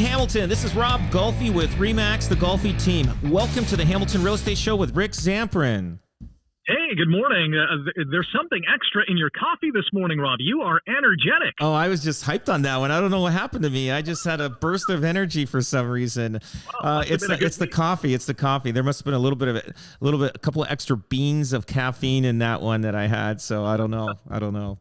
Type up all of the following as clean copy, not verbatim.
Hamilton. This is Rob Golfi with REMAX, the Golfi team. Welcome to the Hamilton Real Estate Show with Rick Zamperin. Hey, good morning. There's something extra in your coffee this morning, Rob. You are energetic. Oh, I was just hyped on that one. I don't know what happened to me. I just had a burst of energy for some reason. It's the coffee. It's the coffee. There must have been a couple of extra beans of caffeine in that one that I had. So I don't know.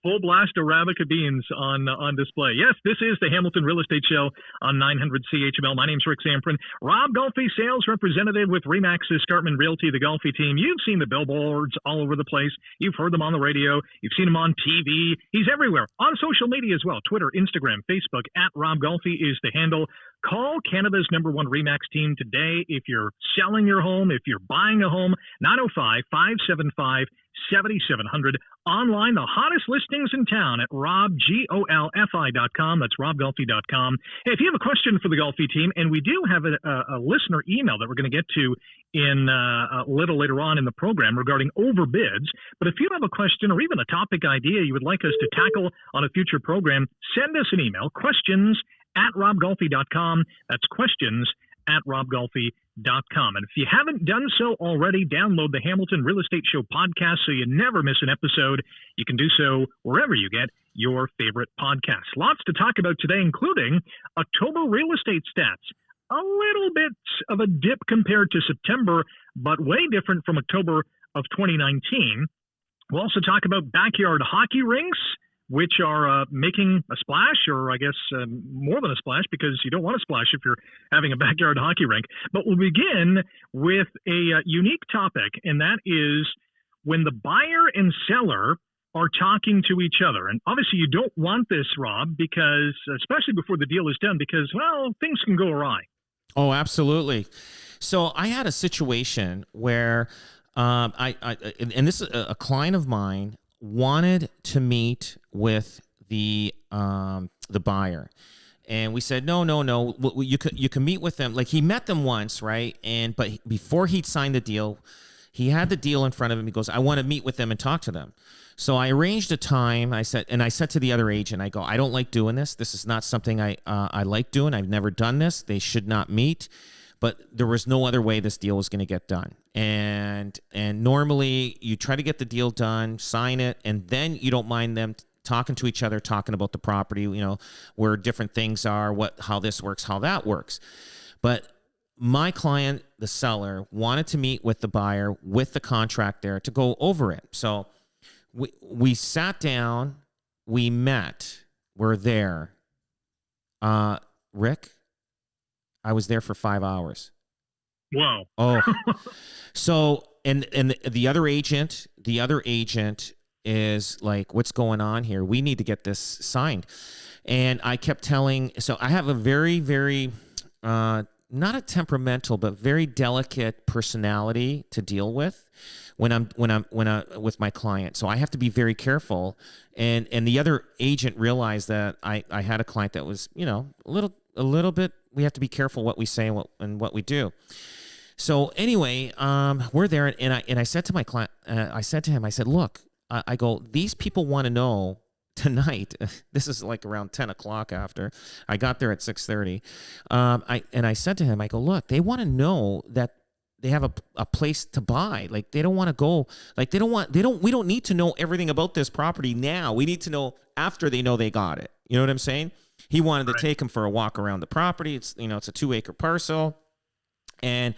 Full blast Arabica beans on display. Yes, this is the Hamilton Real Estate Show on 900 CHML. My name's Rick Zamperin. Rob Golfi, sales representative with REMAX Escarpment Realty, the Golfi team. You've seen the billboards all over the place. You've heard them on the radio. You've seen him on TV. He's everywhere. On social media as well. Twitter, Instagram, Facebook. At Rob Golfi is the handle. Call Canada's #1 REMAX team today if you're selling your home, if you're buying a home. 905-575-7700. Online, the hottest listings in town at robgolfi.com. That's robgolfi.com. Hey, if you have a question for the Golfi team, and we do have a listener email that we're going to get to in a little later on in the program regarding overbids. But if you have a question or even a topic idea you would like us to tackle on a future program, send us an email, questions@robgolfi.com. That's questions@robgolfi.com. And if you haven't done so already, download the Hamilton Real Estate Show podcast so you never miss an episode. You can do so wherever you get your favorite podcasts. Lots to talk about today, including October real estate stats. A little bit of a dip compared to September, but way different from October of 2019. We'll also talk about backyard hockey rinks, which are making a splash, or I guess more than a splash, because you don't want to splash if you're having a backyard hockey rink. But we'll begin with a unique topic, and that is when the buyer and seller are talking to each other. And obviously you don't want this, Rob, because especially before the deal is done, because, well, things can go awry. Oh, absolutely. So I had a situation where and this is a client of mine wanted to meet with the buyer, and we said no. You can meet with them. Like, he met them once, right? But before he'd signed the deal, he had the deal in front of him. He goes, "I want to meet with them and talk to them." So I arranged a time. I said to the other agent, I go, "I don't like doing this. This is not something I like doing. I've never done this. They should not meet." But there was no other way this deal was going to get done. And normally you try to get the deal done, sign it, and then you don't mind them talking to each other, talking about the property, you know, where different things are, how this works, how that works. But my client, the seller, wanted to meet with the buyer with the contract there to go over it. So we sat down, we met, we're there. Rick, I was there for 5 hours. Wow. Oh, so and the other agent is like, "What's going on here? We need to get this signed." And I kept telling. So I have a very, very not a temperamental, but very delicate personality to deal with when I'm with my client. So I have to be very careful. And the other agent realized that I had a client that was, you know, a little bit. We have to be careful what we say and what we do. So anyway, we're there, and I said to my client, I said to him, I said, "Look, I go, these people want to know tonight." This is like around 10 o'clock after I got there at 6:30. I said to him, I go, "Look, they want to know that they have a place to buy. Like, they don't want to go, like, we don't need to know everything about this property now. We need to know after they know they got it." You know what I'm saying? He wanted to take him for a walk around the property. It's, you know, it's a 2-acre parcel. And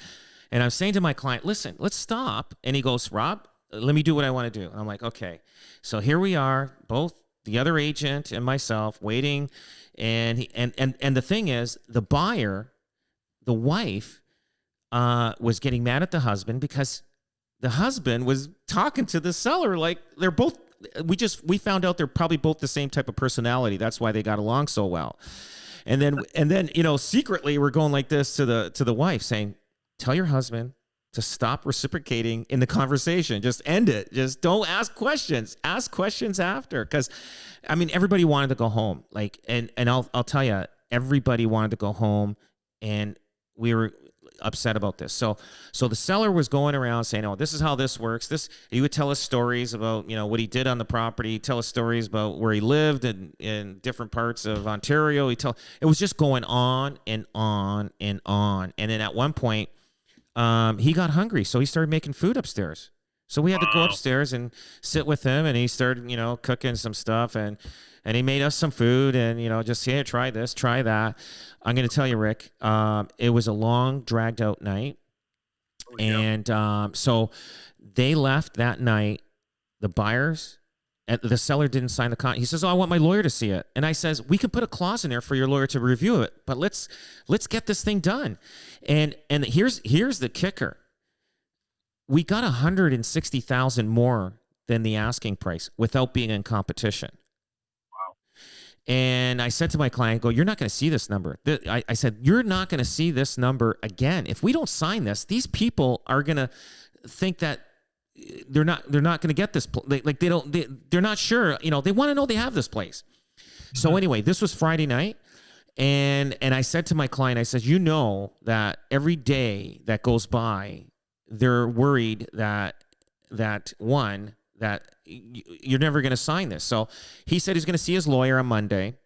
I'm saying to my client, "Listen, let's stop." And he goes, "Rob, let me do what I want to do." And I'm like, "Okay." So here we are, both the other agent and myself, waiting. And the thing is, the buyer, the wife, was getting mad at the husband because the husband was talking to the seller like they're both. We found out they're probably both the same type of personality. That's why they got along so well. And then, you know, secretly we're going like this to the wife, saying, "Tell your husband to stop reciprocating in the conversation. Just end it. Just don't ask questions. Ask questions after." Because, I mean, everybody wanted to go home. Like, and I'll tell you, everybody wanted to go home, and we were upset about this. So the seller was going around saying, "Oh, this is how this works." He would tell us stories about, what he did on the property. He'd tell us stories about where he lived in different parts of Ontario. It was just going on and on and on. And then at one point, he got hungry, so he started making food upstairs. So we had to go upstairs and sit with him, and he started, cooking some stuff, and he made us some food, and, just, here, try this, try that. I'm going to tell you, Rick, it was a long, dragged-out night, and so they left that night. The buyers, the seller didn't sign the contract. He says, "Oh, I want my lawyer to see it." And I says, "We can put a clause in there for your lawyer to review it, but let's get this thing done." And here's the kicker. We got $160,000 more than the asking price without being in competition. Wow. And I said to my client, "You're not going to see this number." I said, "You're not going to see this number again. If we don't sign this, these people are going to think that they're not going to get this. They're not sure. They want to know they have this place." Mm-hmm. So anyway, this was Friday night. And I said to my client, I said, that every day that goes by, they're worried that you're never going to sign this. So he said he's going to see his lawyer on Monday,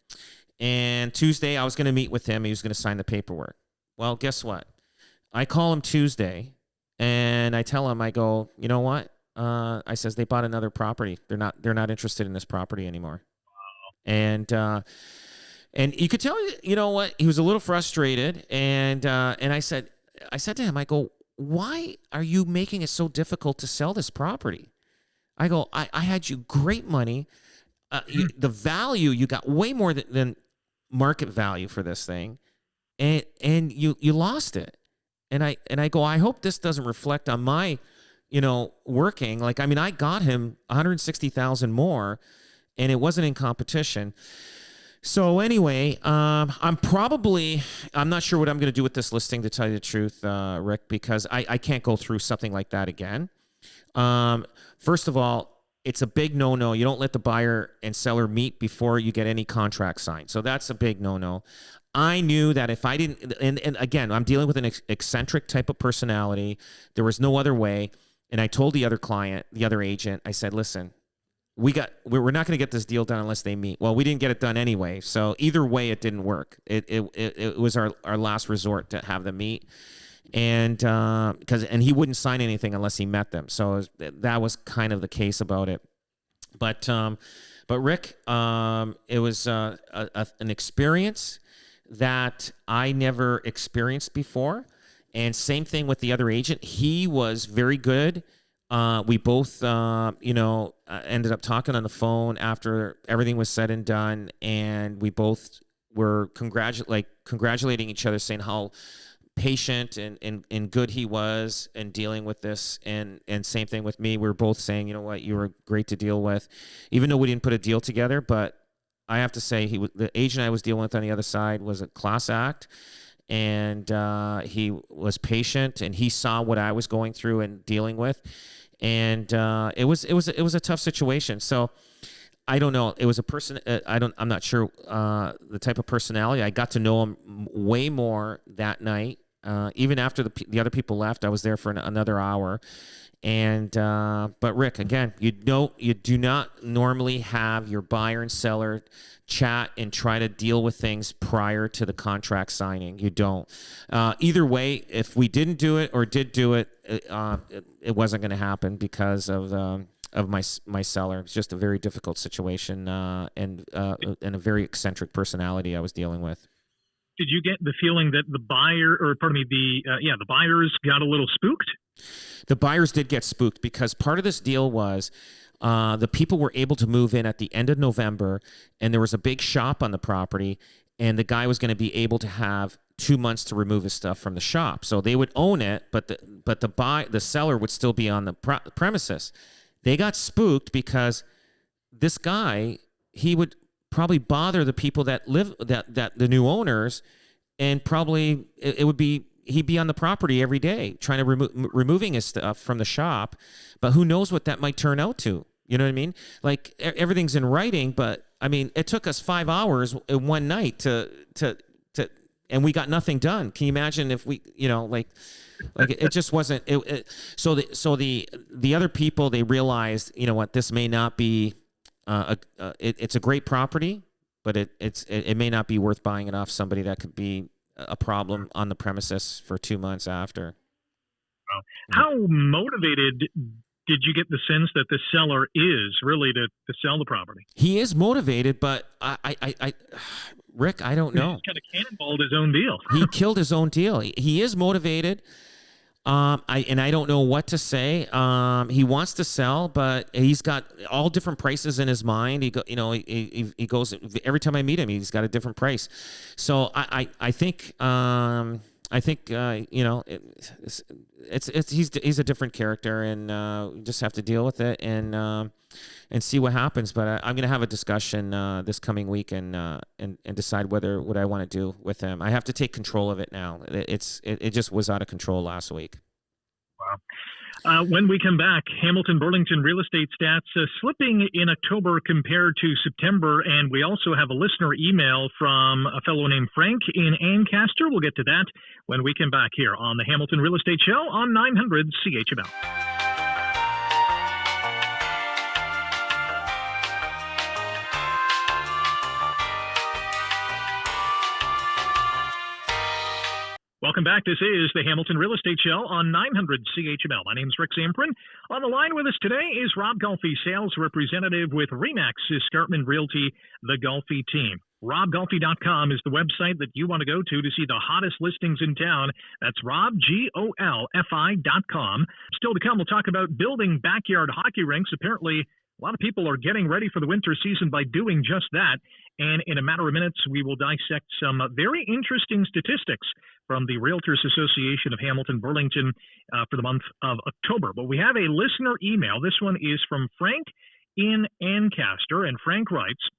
and Tuesday I was going to meet with him. He was going to sign the paperwork. Well, guess what? I call him Tuesday, and I tell him, I go, "You know what?" I says, "They bought another property. They're not interested in this property anymore." Wow. And you could tell, what? He was a little frustrated, and I said to him, I go, "Why are you making it so difficult to sell this property?" I go, I had you great money. The value, you got way more than market value for this thing, and you lost it. And I go, "I hope this doesn't reflect on my, working." I got him $160,000 more, and it wasn't in competition. So anyway, I'm not sure what I'm going to do with this listing, to tell you the truth, Rick, because I can't go through something like that again. First of all, it's a big no-no. You don't let the buyer and seller meet before you get any contract signed. So that's a big no-no. I knew that if I didn't, and again, I'm dealing with an eccentric type of personality. There was no other way. And I told the other client, the other agent, I said, "Listen, we're not going to get this deal done unless they meet." Well, we didn't get it done anyway. So either way, it didn't work. It was our last resort to have them meet. And he wouldn't sign anything unless he met them. So that was kind of the case about it. But Rick, it was an experience that I never experienced before. And same thing with the other agent. He was very good. We both, ended up talking on the phone after everything was said and done, and we both were congratulating each other, saying how patient and good he was in dealing with this. And same thing with me. We were both saying, "You know what, you were great to deal with," even though we didn't put a deal together. But I have to say, the agent I was dealing with on the other side was a class act. And he was patient, and he saw what I was going through and dealing with, and it was a tough situation. So I don't know. It was a person. I'm not sure the type of personality. I got to know him way more that night. Even after the other people left, I was there for another hour. And but Rick, again, you do not normally have your buyer and seller chat and try to deal with things prior to the contract signing. You don't. Either way, if we didn't do it or did do it, it wasn't going to happen because of my seller. It's just a very difficult situation and a very eccentric personality I was dealing with. Did you get the feeling that the buyers got a little spooked? The buyers did get spooked because part of this deal was the people were able to move in at the end of November, and there was a big shop on the property, and the guy was going to be able to have 2 months to remove his stuff from the shop. So they would own it, but the seller would still be on the premises. They got spooked because this guy, he would probably bother the people that live, that the new owners, and probably he'd be on the property every day trying to removing his stuff from the shop. But who knows what that might turn out to? You know what I mean? Like everything's in writing, but I mean, it took us 5 hours in one night to and we got nothing done. Can you imagine if we, like it just wasn't. So the other people, they realized, what, this may not be. It's a great property, but it may not be worth buying it off somebody that could be a problem on the premises for 2 months after. Wow. How motivated did you get the sense that the seller is really to sell the property? He is motivated, but I Rick, I don't know. He's kind of cannonballed his own deal. He killed his own deal. He is motivated. I don't know what to say. He wants to sell, but he's got all different prices in his mind. He goes every time I meet him, he's got a different price. So I think he's a different character, and we just have to deal with it and see what happens. But I'm going to have a discussion this coming week and decide what I want to do with him. I have to take control of it now. It just was out of control last week. Wow. When we come back, Hamilton Burlington real estate stats slipping in October compared to September, and we also have a listener email from a fellow named Frank in Ancaster. We'll get to that when we come back here on the Hamilton Real Estate Show on 900 CHML. Welcome back. This is the Hamilton Real Estate Show on 900 CHML. My name is Rick Zamperin. On the line with us today is Rob Golfi, sales representative with REMAX Escarpment Realty, the Golfi team. RobGolfi.com is the website that you want to go to see the hottest listings in town. That's RobGolfi.com. Still to come, we'll talk about building backyard hockey rinks. Apparently, a lot of people are getting ready for the winter season by doing just that. And in a matter of minutes, we will dissect some very interesting statistics from the Realtors Association of Hamilton Burlington for the month of October. But we have a listener email. This one is from Frank in Ancaster. And Frank writes,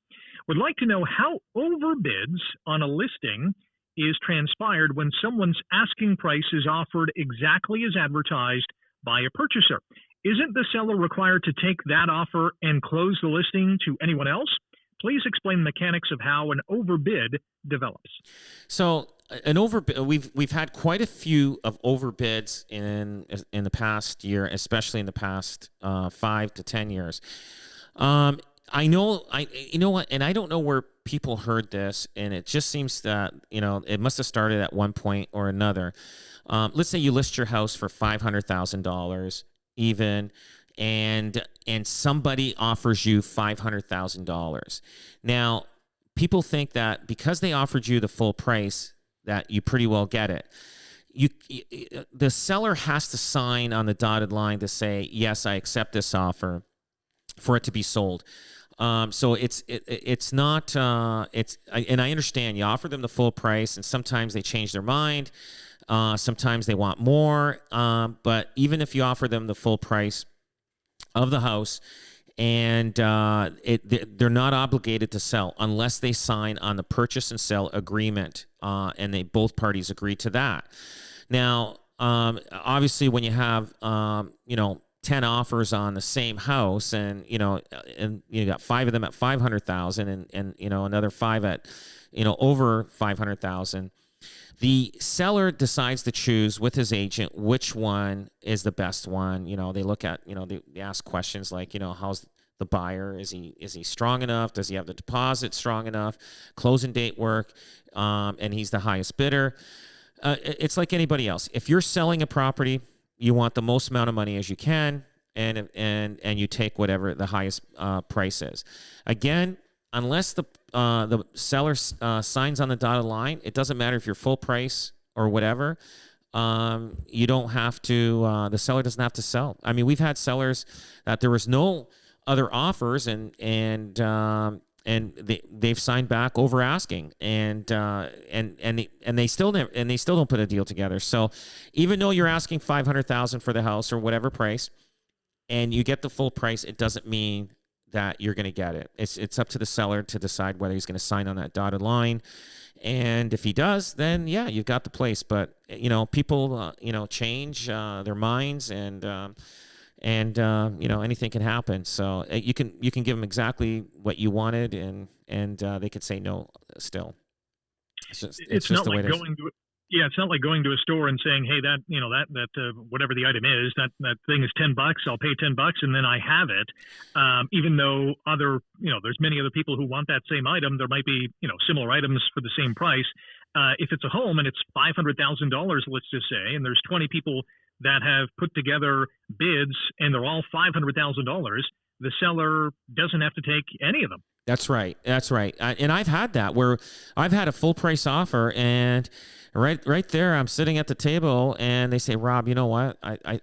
would like to know how overbids on a listing is transpired when someone's asking price is offered exactly as advertised by a purchaser. Isn't the seller required to take that offer and close the listing to anyone else? Please explain the mechanics of how an overbid develops. So an overbid, we've had quite a few of overbids in the past year, especially in the past 5 to 10 years. You know what, and I don't know where people heard this, and it just seems that it must have started at one point or another. Let's say you list your house for $500,000 even, and somebody offers you $500,000. Now, people think that because they offered you the full price, that you pretty well get it. The seller has to sign on the dotted line to say, yes, I accept this offer for it to be sold. So it's not, and I understand you offer them the full price, and sometimes they change their mind. Sometimes they want more. But even if you offer them the full price of the house, and they're not obligated to sell unless they sign on the purchase and sell agreement, and both parties agree to that. Now, obviously, when you have 10 offers on the same house, and you got 5 of them at $500,000, and another 5 at over $500,000. The seller decides to choose with his agent which one is the best one. They look at, they ask questions like, how's the buyer? Is he strong enough? Does he have the deposit strong enough? Closing date work? And he's the highest bidder. It's like anybody else. If you're selling a property, you want the most amount of money as you can, and you take whatever the highest price is. Again, unless the seller signs on the dotted line, it doesn't matter if you're full price or whatever. You don't have to. The seller doesn't have to sell. I mean, we've had sellers that there was no other offers, and they've signed back over asking, and they still don't put a deal together. So even though you're asking $500,000 for the house or whatever price, and you get the full price, it doesn't mean that you're going to get it. It's up to the seller to decide whether he's going to sign on that dotted line. And if he does, then yeah, you've got the place. But people change their minds, and anything can happen. So you can give them exactly what you wanted, and they could say no still. It's just not the way like it is. going to yeah, it's not like going to a store and saying, "Hey, that whatever the item is, that thing is $10. I'll pay $10, and then I have it." Even though there's many other people who want that same item. There might be similar items for the same price. If it's a home and it's $500,000, let's just say, and there's 20 people that have put together bids and they're all $500,000, the seller doesn't have to take any of them. That's right. That's right. And I've had that where I've had a full price offer, and right there, I'm sitting at the table, and they say, "Rob, you know what? I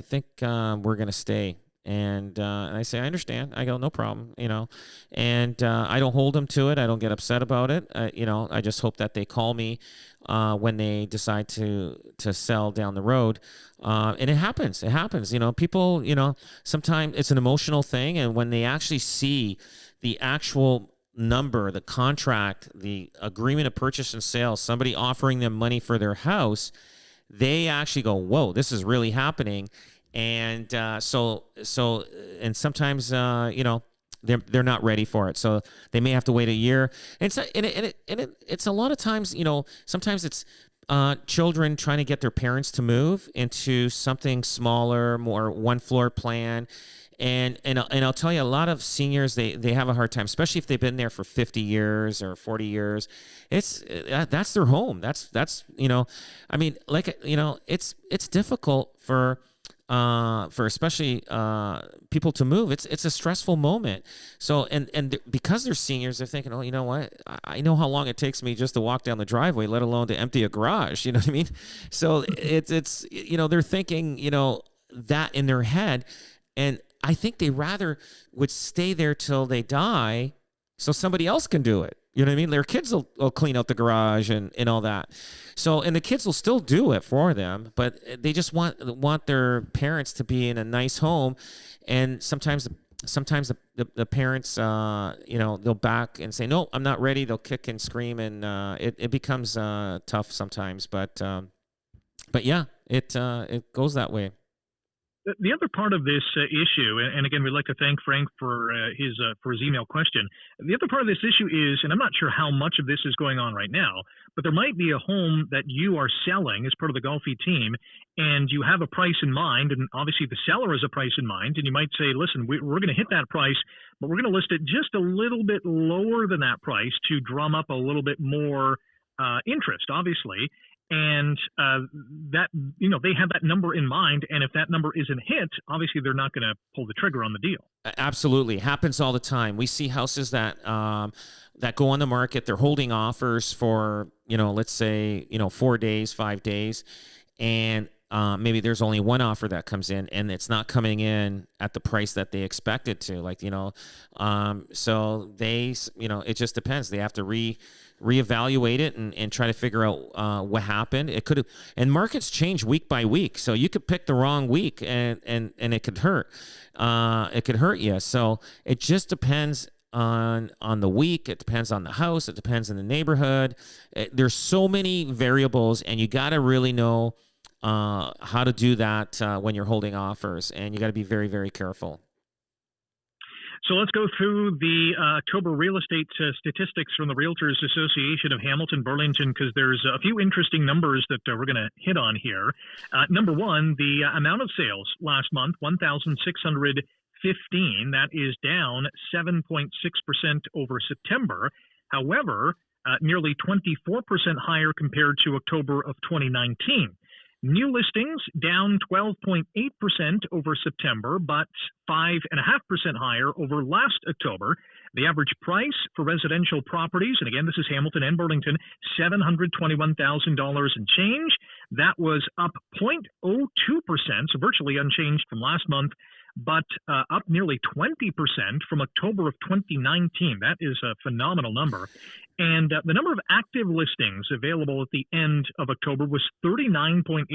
think we're gonna stay." And I say, "I understand." I go, "No problem," and I don't hold them to it. I don't get upset about it. I just hope that they call me when they decide to sell down the road. And it happens. It happens. People. Sometimes it's an emotional thing, and when they actually see the actual number, the contract, the agreement of purchase and sale, somebody offering them money for their house, they actually go, "Whoa, this is really happening." And so sometimes they're not ready for it, so they may have to wait a year. And it's a lot of times, sometimes it's children trying to get their parents to move into something smaller, more one floor plan. And I'll tell you, a lot of seniors, they have a hard time, especially if they've been there for 50 years or 40 years. That's their home. That's it's difficult for especially people to move. It's a stressful moment. So and because they're seniors, they're thinking, "Oh, you know what? I know how long it takes me just to walk down the driveway, let alone to empty a garage." You know what I mean? So it's they're thinking that in their head, and I think they rather would stay there till they die so somebody else can do it. You know what I mean? Their kids will clean out the garage and all that. So, and the kids will still do it for them, but they just want their parents to be in a nice home. And sometimes the parents, they'll back and say, "No, I'm not ready." They'll kick and scream, and it becomes tough sometimes. But yeah, it goes that way. The other part of this issue, and again, we'd like to thank Frank for his email question. The other part of this issue is, and I'm not sure how much of this is going on right now, but there might be a home that you are selling as part of the Golfi team, and you have a price in mind, and obviously the seller has a price in mind, and you might say, "Listen, we're going to hit that price, but we're going to list it just a little bit lower than that price to drum up a little bit more interest, obviously." And that they have that number in mind, and if that number isn't hit, obviously they're not going to pull the trigger on the deal. Absolutely, happens all the time. We see houses that go on the market. They're holding offers for let's say 4 days, 5 days, and maybe there's only one offer that comes in, and it's not coming in at the price that they expect it to. So they it just depends. They have to reevaluate it and try to figure out what happened. It could have, and markets change week by week, so you could pick the wrong week and it could hurt. It could hurt you. So it just depends on the week. It depends on the house. It depends on the neighborhood. There's so many variables, and you got to really know how to do that when you're holding offers, and you got to be very, very careful. So let's go through the October real estate statistics from the Realtors Association of Hamilton, Burlington, because there's a few interesting numbers that we're going to hit on here. Number one, the amount of sales last month, 1,615. That is down 7.6% over September. However, nearly 24% higher compared to October of 2019. New listings down 12.8% over September, but 5.5% higher over last October. The average price for residential properties, and again, this is Hamilton and Burlington, $721,000 and change. That was up 0.02%, so virtually unchanged from last month, but up nearly 20% from October of 2019. That is a phenomenal number. And the number of active listings available at the end of October was 39.8%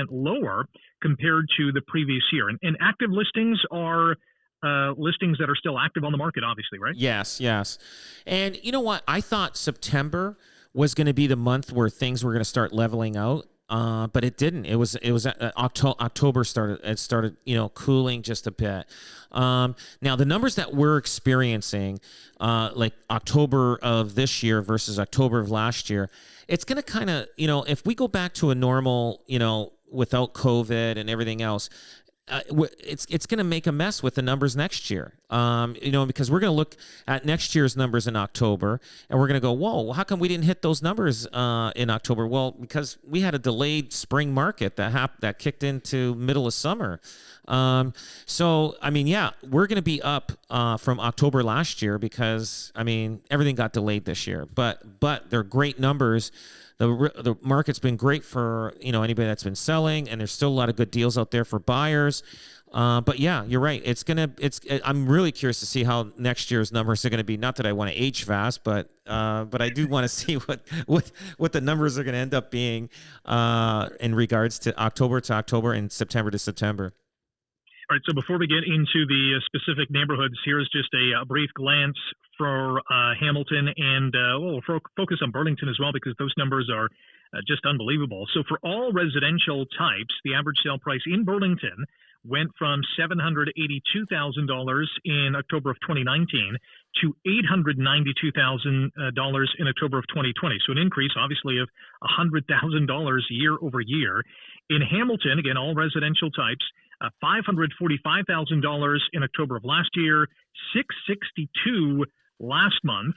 lower compared to the previous year. And active listings are listings that are still active on the market, obviously, right? Yes. And you know what? I thought September was going to be the month where things were going to start leveling out. but it didn't. It was October started. It started cooling just a bit. Now the numbers that we're experiencing, like October of this year versus October of last year, it's going to kind of if we go back to a normal without COVID and everything else. It's going to make a mess with the numbers next year, because we're going to look at next year's numbers in October, and we're going to go, whoa, how come we didn't hit those numbers in October? Well, because we had a delayed spring market that kicked into middle of summer. So, I mean, yeah, we're going to be up from October last year because, I mean, everything got delayed this year. But they're great numbers. The market's been great for anybody that's been selling, and there's still a lot of good deals out there for buyers. But yeah, you're right. I'm really curious to see how next year's numbers are going to be. Not that I want to age fast, but I do want to see what the numbers are going to end up being in regards to October and September to September. All right, so before we get into the specific neighborhoods, here's just a brief glance for Hamilton, and we'll focus on Burlington as well because those numbers are just unbelievable. So for all residential types, the average sale price in Burlington went from $782,000 in October of 2019 to $892,000 in October of 2020. So an increase, obviously, of $100,000 year over year. In Hamilton, again, all residential types, $545,000 in October of last year, $662,000 last month.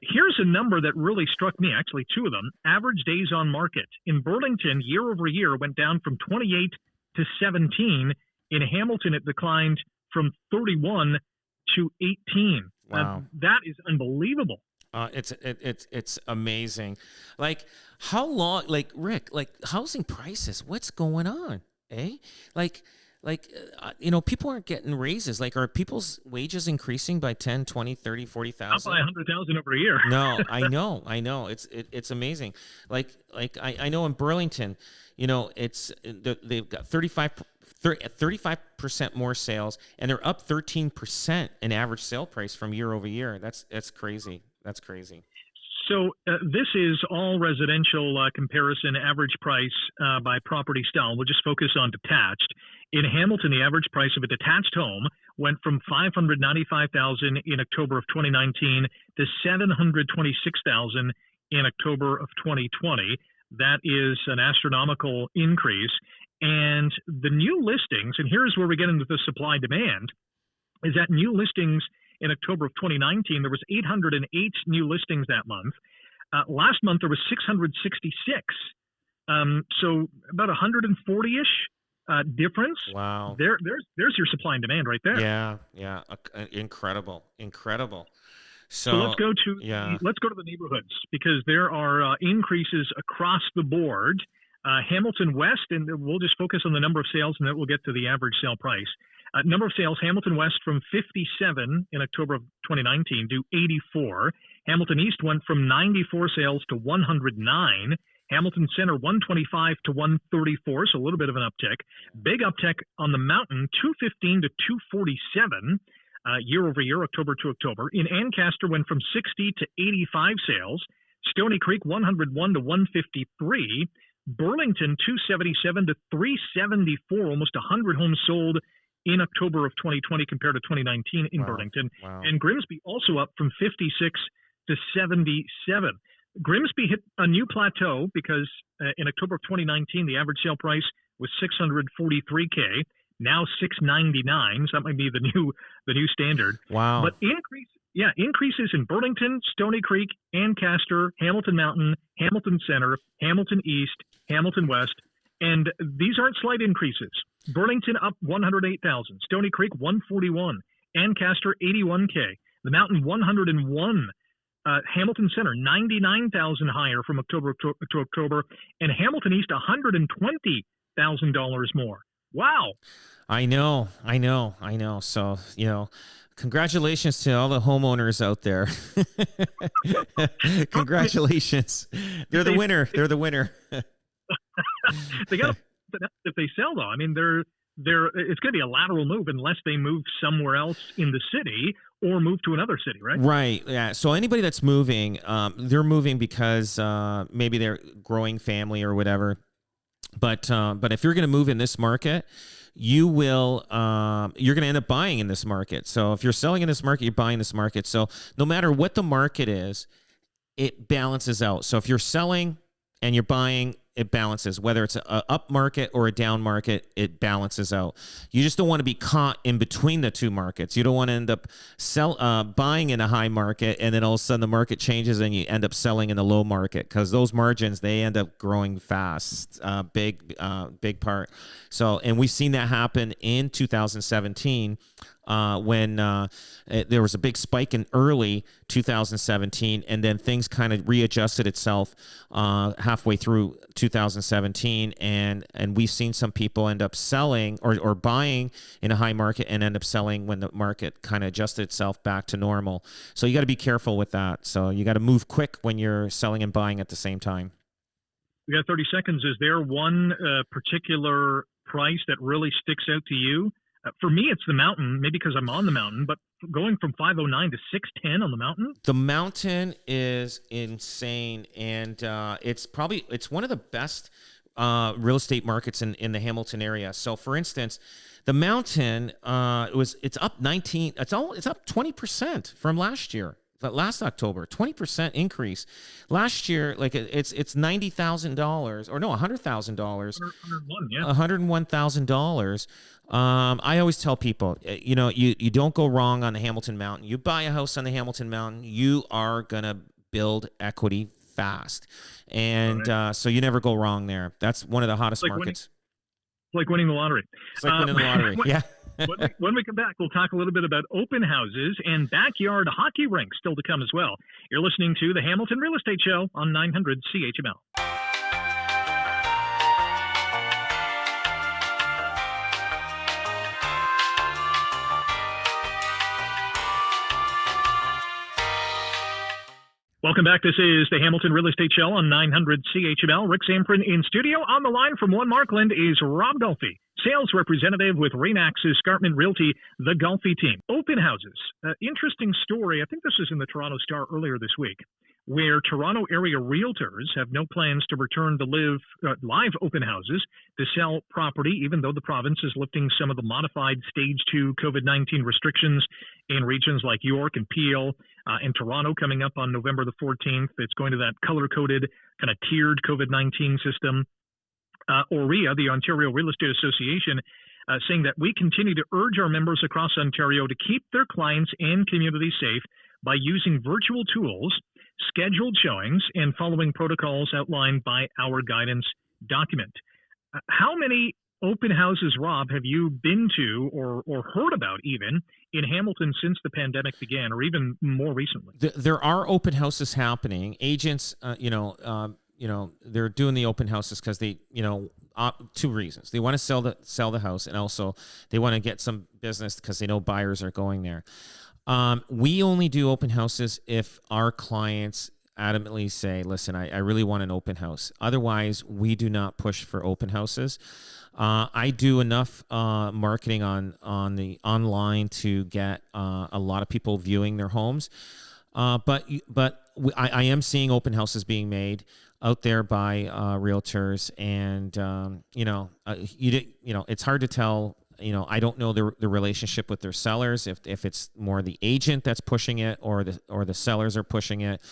Here's a number that really struck me, actually two of them. Average days on market in Burlington year over year went down from 28 to 17. In Hamilton, it declined from 31 to 18. Wow. That is unbelievable. It's amazing. Like how long, like Rick, like housing prices, what's going on? People aren't getting raises. Like, are people's wages increasing by 10, 20, 30, 40,000? Up by 100,000 over a year. No, I know. It's amazing. Like I know in Burlington, they've got 35% more sales, and they're up 13% in average sale price from year over year. That's crazy. That's crazy. So this is all residential comparison average price by property style. We'll just focus on detached. In Hamilton, the average price of a detached home went from $595,000 in October of 2019 to $726,000 in October of 2020. That is an astronomical increase. And the new listings, and here's where we get into the supply demand, is that new listings in October of 2019, there was 808 new listings that month. Last month, there was 666. So about 140-ish difference. Wow. There's your supply and demand right there. Yeah. Incredible. So let's go to the neighborhoods because there are increases across the board. Hamilton West, and we'll just focus on the number of sales, and then we'll get to the average sale price. Number of sales, Hamilton West from 57 in October of 2019 to 84. Hamilton East went from 94 sales to 109. Hamilton Center 125 to 134, so a little bit of an uptick. Big uptick on the Mountain, 215 to 247 year over year, October to October. In Ancaster went from 60 to 85 sales. Stony Creek 101 to 153. Burlington 277 to 374, almost 100 homes sold in October of 2020 compared to 2019 in Burlington. Wow. And Grimsby also up from 56 to 77. Grimsby hit a new plateau because in October of 2019, the average sale price was $643K, now $699. So that might be the new standard. Wow. But increases in Burlington, Stony Creek, Ancaster, Hamilton Mountain, Hamilton Center, Hamilton East, Hamilton West, and these aren't slight increases. Burlington up 108,000, Stony Creek 141, Ancaster 81K, the Mountain 101, Hamilton Center 99,000 higher from October to October, and Hamilton East $120,000 more. Wow. I know. So, congratulations to all the homeowners out there. Congratulations. They're the winner. They got if they sell though. I mean, it's going to be a lateral move unless they move somewhere else in the city or move to another city, right? Right. Yeah. So anybody that's moving, they're moving because maybe they're growing family or whatever. But if you're going to move in this market, you will you're going to end up buying in this market. So if you're selling in this market, you're buying this market. So no matter what the market is, it balances out. So if you're selling and you're buying, it balances. Whether it's a up market or a down market, it balances out. You just don't want to be caught in between the two markets. You don't want to end up buying in a high market and then all of a sudden the market changes and you end up selling in the low market, because those margins, they end up growing fast, big part. So, and we've seen that happen in 2017. When there was a big spike in early 2017, and then things kind of readjusted itself halfway through 2017, and we've seen some people end up selling or buying in a high market and end up selling when the market kind of adjusted itself back to normal. So you got to be careful with that. So you got to move quick when you're selling and buying at the same time. We got 30 seconds. Is there one particular price that really sticks out to you? For me, it's the mountain, maybe because I'm on the mountain, but going from 509 to 610 on the mountain. The mountain is insane, and it's one of the best real estate markets in the Hamilton area. So, for instance, the mountain it's up 20% from last year. Last October, 20% increase. Last year, like it's $90,000 or no, $100,000. $101,000. I always tell people, you don't go wrong on the Hamilton Mountain. You buy a house on the Hamilton Mountain, you are gonna build equity fast, and so you never go wrong there. That's one of the hottest markets. It's like winning the lottery. It's like winning the lottery. Yeah. When we come back, we'll talk a little bit about open houses and backyard hockey rinks still to come as well. You're listening to the Hamilton Real Estate Show on 900 CHML. Welcome back. This is the Hamilton Real Estate Show on 900 CHML. Rick Zamperin in studio. On the line from One Markland is Rob Golfi, sales representative with REMAX Escarpment Realty, the Golfi Team. Open houses. Interesting story. I think this was in the Toronto Star earlier this week, where Toronto area realtors have no plans to return to live open houses to sell property, even though the province is lifting some of the modified Stage 2 COVID-19 restrictions in regions like York and Peel and Toronto coming up on November the 14th. It's going to that color-coded, kind of tiered COVID-19 system. OREA, the Ontario Real Estate Association, saying that we continue to urge our members across Ontario to keep their clients and communities safe by using virtual tools, scheduled showings, and following protocols outlined by our guidance document. How many open houses, Rob, have you been to or heard about even in Hamilton since the pandemic began, or even more recently? There are open houses happening. Agents, they're doing the open houses because they, two reasons. They want to sell the house, and also they want to get some business because they know buyers are going there. We only do open houses if our clients adamantly say, listen, I really want an open house. Otherwise, we do not push for open houses. I do enough marketing on the online to get a lot of people viewing their homes. But I am seeing open houses being made out there by realtors, and it's hard to tell. I don't know the relationship with their sellers, if it's more the agent that's pushing it or the sellers are pushing it.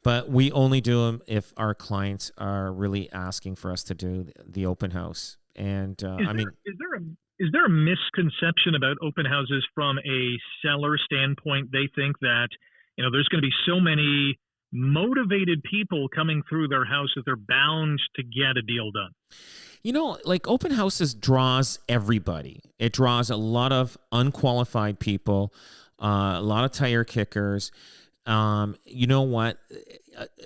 But we only do them if our clients are really asking for us to do the open house. And is there a misconception about open houses from a seller standpoint? They think that there's going to be so many motivated people coming through their house that they're bound to get a deal done. Like open houses draws everybody. It draws a lot of unqualified people, a lot of tire kickers. You know what?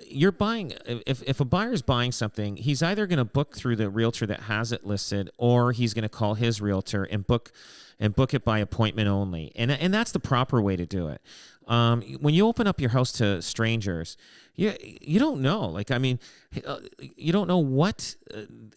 You're buying, if a buyer's buying something, he's either going to book through the realtor that has it listed, or he's going to call his realtor and book it by appointment only. And that's the proper way to do it. When you open up your house to strangers, you don't know. You don't know what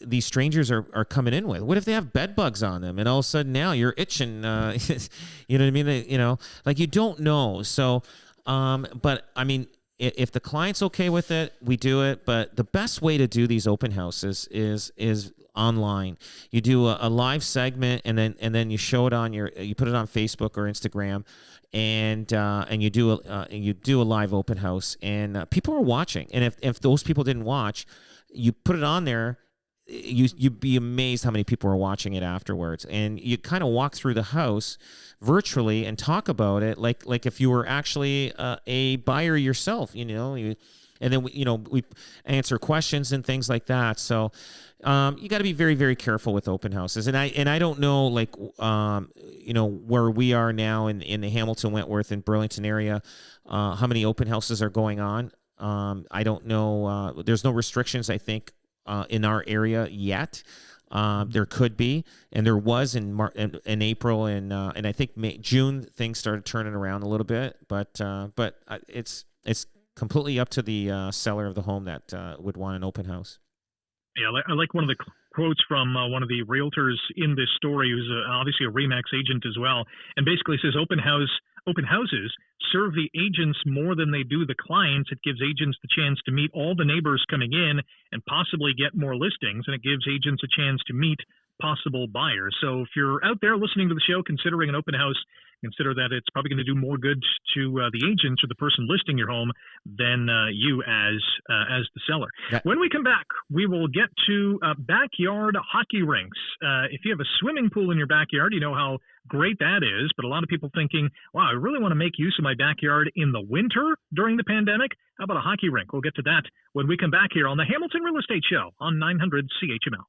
these strangers are coming in with. What if they have bed bugs on them, and all of a sudden now you're itching? You know what I mean? You don't know. So, but I mean, if the client's okay with it, we do it. But the best way to do these open houses is online. You do a live segment, and then you show it on you put it on Facebook or Instagram, and you do a live open house, and people are watching. And if those people didn't watch, you put it on there. You'd be amazed how many people are watching it afterwards, and you kind of walk through the house virtually and talk about it like if you were actually a buyer yourself, and then we answer questions and things like that. So you got to be very, very careful with open houses, and I don't know where we are now in the Hamilton, Wentworth, and Burlington area, how many open houses are going on. I don't know. There's no restrictions, I think, in our area yet. There could be, and there was in April, and I think June things started turning around a little bit, but it's completely up to the seller of the home that would want an open house. Yeah, I like one of the quotes from one of the realtors in this story, who's obviously a REMAX agent as well, and basically says open houses serve the agents more than they do the clients. It gives agents the chance to meet all the neighbors coming in and possibly get more listings, and it gives agents a chance to meet possible buyers. So if you're out there listening to the show considering an open house, consider that it's probably going to do more good to the agents or the person listing your home than you as the seller. Yeah. When we come back, we will get to backyard hockey rinks. If you have a swimming pool in your backyard, you know how great that is, but a lot of people thinking, wow, I really want to make use of my backyard in the winter during the pandemic. How about a hockey rink? We'll get to that when we come back here on the Hamilton Real Estate Show on 900 CHML.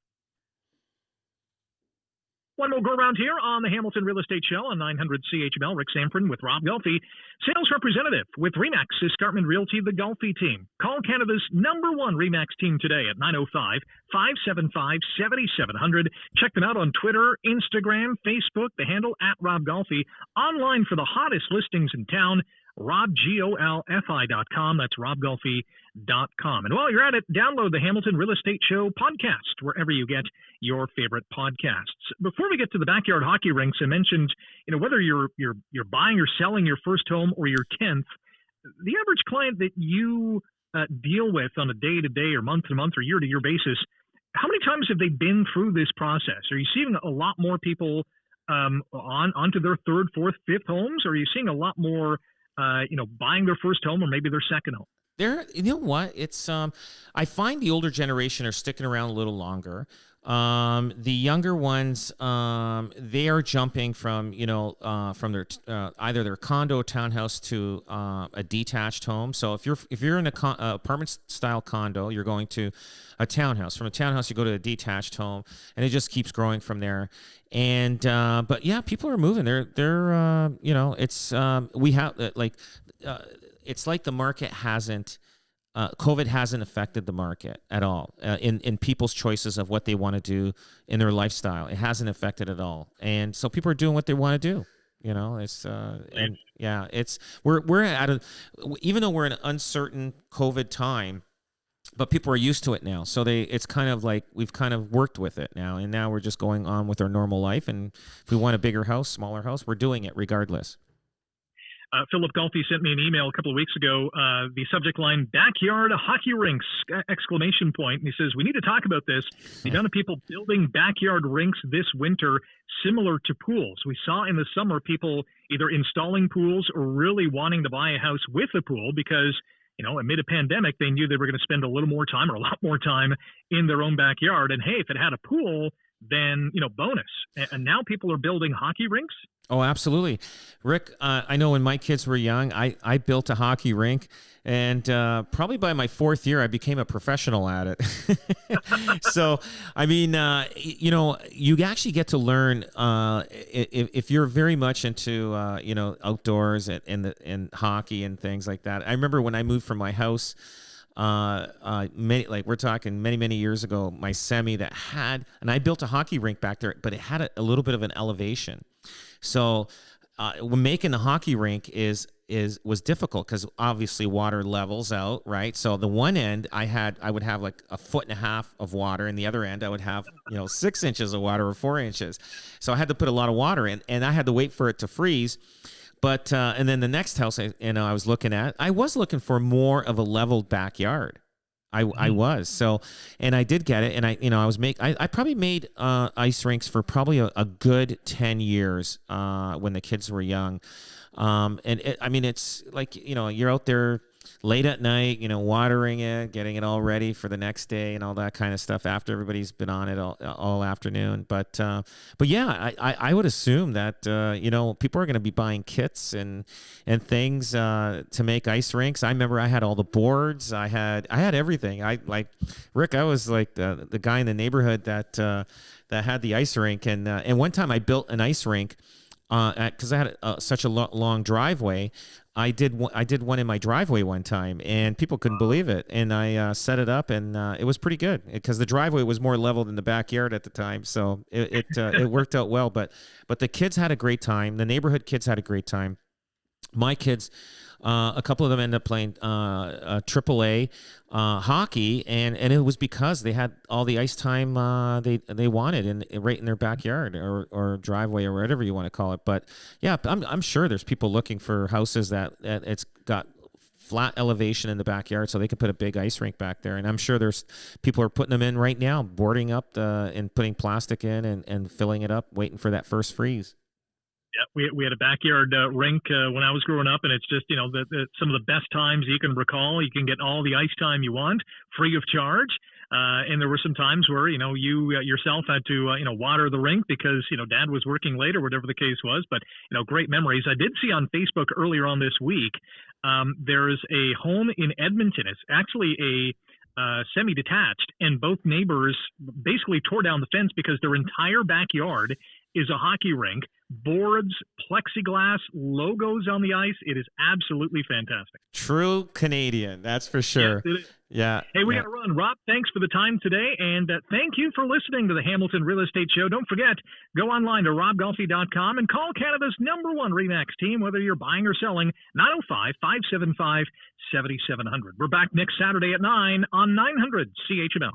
One more go around here on the Hamilton Real Estate Show on 900 CHML. Rick Zamperin with Rob Golfi, sales representative with REMAX Escarpment Realty, the Golfi Team. Call Canada's #1 REMAX team today at 905-575-7700. Check them out on Twitter, Instagram, Facebook, the handle @Rob Golfi. Online for the hottest listings in town, robgolfi.com. That's robgolfi.com. And while you're at it, download the Hamilton Real Estate Show podcast wherever you get your favorite podcasts. Before we get to the backyard hockey rinks, I mentioned, whether you're buying or selling your first home or your 10th, the average client that you deal with on a day-to-day or month-to-month or year-to-year basis, how many times have they been through this process? Are you seeing a lot more people onto their third, fourth, fifth homes, or are you seeing a lot more buying their first home or maybe their second home? You know what? It's I find the older generation are sticking around a little longer. The younger ones, they are jumping from their either their condo townhouse to a detached home. So if you're in a apartment style condo, you're going to a townhouse. From a townhouse, you go to a detached home, and it just keeps growing from there. And but yeah, people are moving. It's like the market hasn't. COVID hasn't affected the market at all in people's choices of what they want to do in their lifestyle. It hasn't affected at all, and so people are doing what they want to do. We're at even though we're in an uncertain COVID time, but people are used to it now. So it's kind of like we've kind of worked with it now, and now we're just going on with our normal life. And if we want a bigger house, smaller house, we're doing it regardless. Philip Golfi sent me an email a couple of weeks ago, the subject line, backyard hockey rinks, ! And he says, we need to talk about this. The amount of people building backyard rinks this winter similar to pools. We saw in the summer people either installing pools or really wanting to buy a house with a pool because, amid a pandemic, they knew they were going to spend a little more time or a lot more time in their own backyard. And hey, if it had a pool, then, bonus. And now people are building hockey rinks. Oh, absolutely. Rick, I know when my kids were young, I built a hockey rink, and probably by my 4th year, I became a professional at it. So, I mean, you actually get to learn if you're very much into, outdoors and hockey and things like that. I remember when I moved from my house, we're talking many years ago, my semi and I built a hockey rink back there, but it had a little bit of an elevation. So when making the hockey rink was difficult because obviously water levels out, right? So the one end I would have like 1.5 feet of water, and the other end I would have 6 inches of water or 4 inches. So I had to put a lot of water in, and I had to wait for it to freeze. But and then the next house I was looking for more of a leveled backyard. I was. So, and I did get it. And I probably made ice rinks for probably a good 10 years when the kids were young. It's like, you're out there late at night, watering it, getting it all ready for the next day and all that kind of stuff after everybody's been on it all afternoon. But yeah, I would assume that, people are going to be buying kits and things to make ice rinks. I remember I had all the boards. I had everything. Rick, I was like the guy in the neighborhood that had the ice rink. And one time I built an ice rink because I had such a long driveway. I did one in my driveway one time, and people couldn't believe it. And I set it up, and it was pretty good because the driveway was more level than the backyard at the time, so it worked out well. But the kids had a great time. The neighborhood kids had a great time. My kids, a couple of them ended up playing AAA hockey, and it was because they had all the ice time they wanted right in their backyard or driveway or whatever you want to call it. But yeah, I'm sure there's people looking for houses that it's got flat elevation in the backyard, so they could put a big ice rink back there. And I'm sure there's people are putting them in right now, boarding up and putting plastic in and filling it up, waiting for that first freeze. Yeah, we had a backyard rink when I was growing up, and it's just, some of the best times you can recall. You can get all the ice time you want, free of charge. And there were some times where, you yourself had to, water the rink because, Dad was working late or whatever the case was. But, great memories. I did see on Facebook earlier on this week, there's a home in Edmonton. It's actually a semi-detached, and both neighbors basically tore down the fence because their entire backyard is a hockey rink, boards, plexiglass, logos on the ice. It is absolutely fantastic. True Canadian, that's for sure. Yes, yeah. Hey, we got to run. Rob, thanks for the time today, and thank you for listening to the Hamilton Real Estate Show. Don't forget, go online to robgolfi.com and call Canada's #1 REMAX team, whether you're buying or selling, 905-575-7700. We're back next Saturday at 9 on 900 CHML.